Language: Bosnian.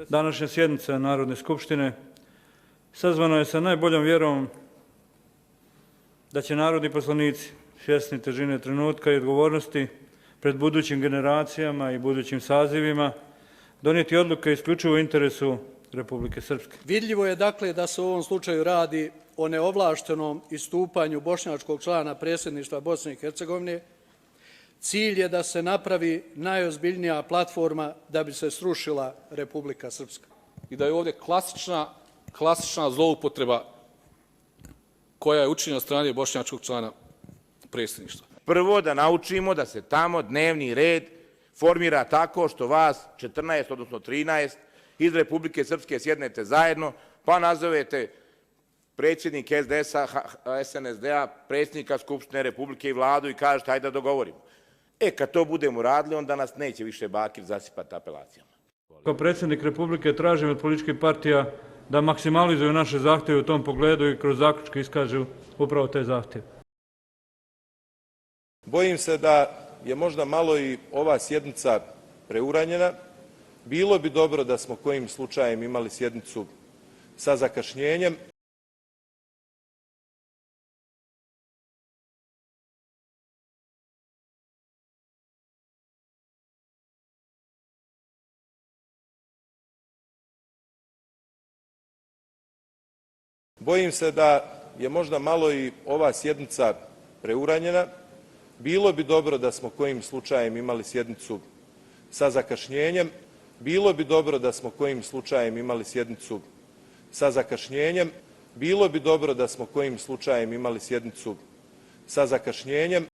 Današnja sjednica Narodne skupštine sazvana je sa najboljom vjerom da će narodni poslanici, svjesni težine trenutka i odgovornosti pred budućim generacijama i budućim sazivima, donijeti odluke isključivo u interesu Republike Srpske. Vidljivo je dakle da se u ovom slučaju radi o neovlaštenom istupanju bošnjačkog člana predsjedništva Bosne i Hercegovine. Cilj je da se napravi najozbiljnija platforma da bi se srušila Republika Srpska. I da je ovdje klasična zloupotreba koja je učinjena od strane bošnjačkog člana predsjedništva. Prvo da naučimo da se tamo dnevni red formira tako što vas 14, odnosno 13 iz Republike Srpske sjednete zajedno, pa nazovete predsjednik SDS-a, SNSD-a, predsjednika Skupštine Republike i vladu i kažete hajde da dogovorimo. Kad to budemo radili, onda nas neće više Bakir zasipati apelacijama. Kao predsjednik Republike tražim od političkih partija da maksimalizuju naše zahtjeve u tom pogledu i kroz zaključke iskažu upravo te zahtjeve. Bojim se da je možda malo i ova sjednica preuranjena. Bilo bi dobro da smo kojim slučajem imali sjednicu sa zakašnjenjem. Bojim se da je možda malo i ova sjednica preuranjena. Bilo bi dobro da smo kojim slučajem imali sjednicu sa zakašnjenjem. Bilo bi dobro da smo kojim slučajem imali sjednicu sa zakašnjenjem. Bilo bi dobro da smo kojim slučajem imali sjednicu sa zakašnjenjem.